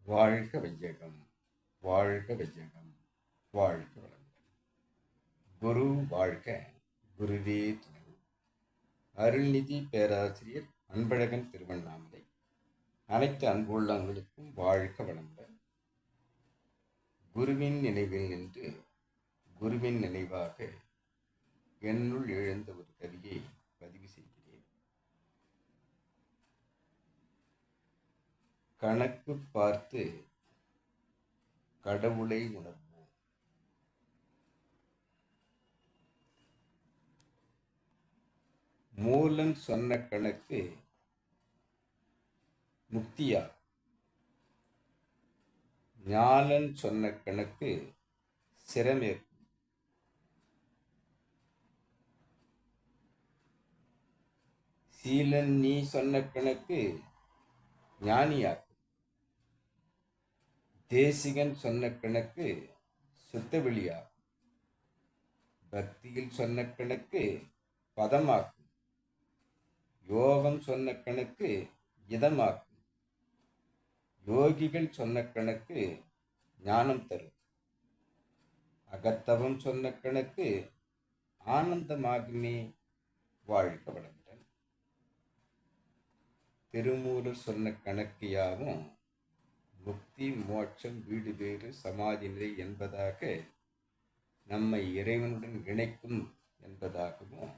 வாழ்க வையகம், வாழ்க வையகம், வாழ்க வளமுடன். குரு வாழ்க, குருவே துணை. அருள்நிதி பேராசிரியர் அன்பழகன் திருவண்ணாமலை. அனைத்து அன்புள்ளங்களுக்கும் வாழ்க வளமுடன். குருவின் நினைவில் நின்று குருவின் நினைவாக என்னுள் எழுந்த ஒரு கவியை பதிவு செய்கிறேன். கணக்கு பார்த்து கடவுளை உணர்வோம். மூலன் சொன்ன கணக்கு முக்தியா, ஞாலன் சொன்ன கணக்கு சிரமேற்கும். சீலன் நீ சொன்ன கணக்கு ஞானியாக்கும். தேசிகன் சொன்ன கணக்கு சுத்தவெளியாகும். பக்தியில் சொன்ன கணக்கு பதமாக்கும். யோகம் சொன்ன கணக்கு இதமாக்கும். யோகிகள் சொன்ன கணக்கு ஞானம் தரும். அகத்தவம் சொன்ன கணக்கு ஆனந்தமாகுமே. வாழ்க வளமுடன். திருமூலர் சொன்ன கணக்கு யாவும் முக்தி, மோட்சம், வீடு வேறு, சமாதி நிலை என்பதாக நம்மை இறைவனுடன் இணைக்கும் என்பதாகவும்,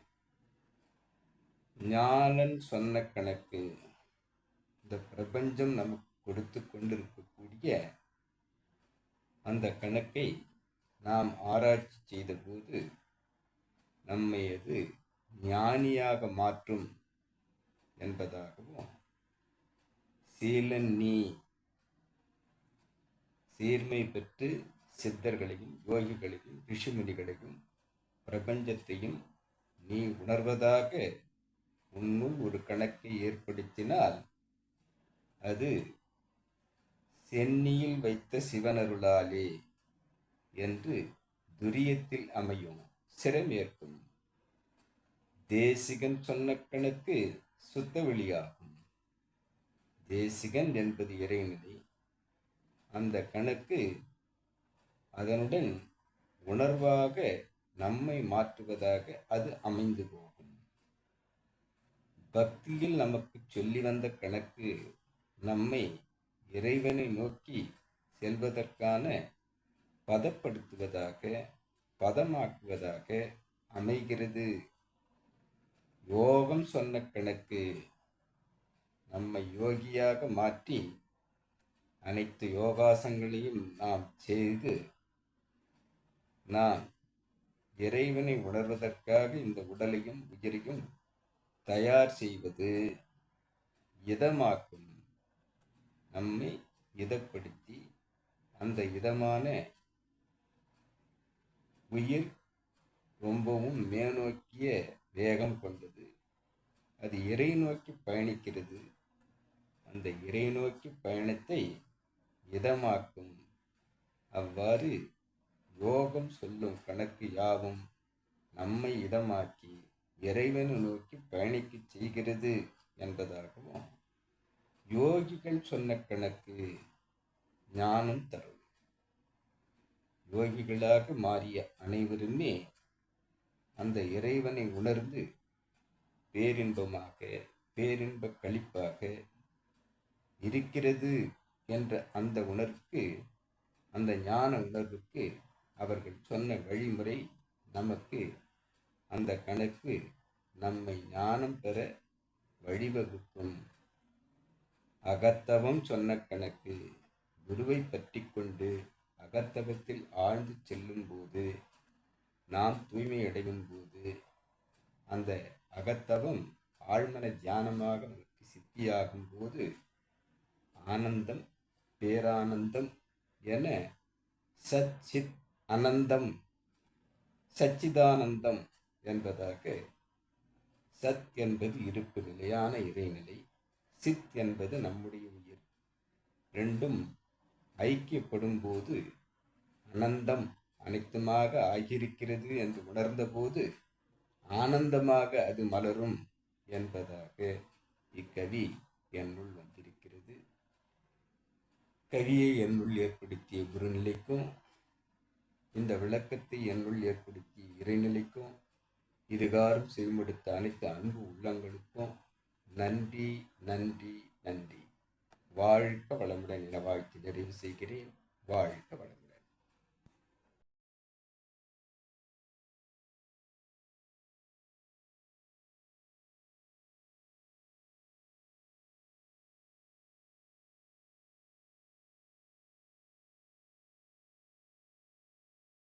ஞானன் சொன்ன கணக்கு இந்த பிரபஞ்சம் நமக்கு கொடுத்து கொண்டிருக்கக்கூடிய அந்த கணக்கை நாம் ஆராய்ச்சி செய்தபோது நம்மை அது ஞானியாக மாற்றும் என்பதாகவும், சீலன் நீ சீர்மை பெற்று சித்தர்களையும் யோகிகளையும் ரிஷிமுனிகளையும் பிரபஞ்சத்தையும் நீ உணர்வதாக உன்னுள் ஒரு கணக்கை ஏற்படுத்தினால் அது சென்னியில் வைத்த சிவனருளாலே என்று துரியத்தில் அமையும், சிரமேற்கும். தேசிகன் சொன்ன கணக்கு சுத்த வெளியாகும். தேசிகன் என்பது இறைநிலை. அந்த கணக்கு அதனுடன் உணர்வாக நம்மை மாற்றுவதாக அது அமைந்து போகும். பக்தியில் நமக்கு சொல்லி வந்த கணக்கு நம்மை இறைவனை நோக்கி செல்வதற்கான பதப்படுத்துவதாக, பதமாக்குவதாக அமைகிறது. யோகம் சொன்ன கணக்கு நம்மை யோகியாக மாற்றி அனைத்து யோகாசங்களையும் நாம் செய்து நாம் இறைவனை உணர்வதற்காக இந்த உடலையும் உயிரையும் தயார் செய்வது இதமாக்கும். நம்மை இதப்படுத்தி அந்த இதமான உயிர் ரொம்பவும் மேல்நோக்கிய வேகம் கொண்டது. அது இறை நோக்கி பயணிக்கிறது. அந்த இறை நோக்கி பயணத்தை இதமாக்கும். அவ்வாறு யோகம் சொல்லும் கணக்கு யாவும் நம்மை இதமாக்கி இறைவனை நோக்கி பயணிக்க செய்கிறது என்பதாகவும், யோகிகள் சொன்ன கணக்கு ஞானம் தரும். யோகிகளாக மாறிய அனைவருமே அந்த இறைவனை உணர்ந்து பேரின்பமாக, பேரின்ப களிப்பாக இருக்கிறது என்ற அந்த உணர்வுக்கு, அந்த ஞான உணர்வுக்கு அவர்கள் சொன்ன வழிமுறை நமக்கு அந்த கணக்கு நம்மை ஞானம் பெற வழிவகுக்கும். அகத்தவம் சொன்ன கணக்கு குருவை பற்றி கொண்டு அகத்தவத்தில் ஆழ்ந்து செல்லும் போது, நாம் தூய்மை அடையும் போது, அந்த அகத்தவம் ஆழ்மன தியானமாக நமக்கு சித்தியாகும் போது ஆனந்தம், பேரானந்தம் என சத் சித் அனந்தம், சச்சிதானந்தம் என்பதாக, சத் என்பது இருப்பு நிலையான இறைநிலை, சித் என்பது நம்முடைய உயிர். ரெண்டும் ஐக்கியப்படும் போது அனந்தம் அனைத்துமாக ஆகியிருக்கிறது என்று உணர்ந்த போது ஆனந்தமாக அது மலரும் என்பதாக இக்கவி என்னுள் வந்திருக்கிறது. கவியை என்னுள் ஏற்படுத்திய குருநிலைக்கும், இந்த விளக்கத்தை என்னுள் ஏற்படுத்திய இறைநிலைக்கும், இதுகாரும் செவிமடுத்த அனைத்து அன்பு உள்ளங்களுக்கும் நன்றி, நன்றி, நன்றி. வாழ்க வளமுடன் என வாழ்த்து நிறைவு செய்கிறேன். வாழ்க வளமுடன்.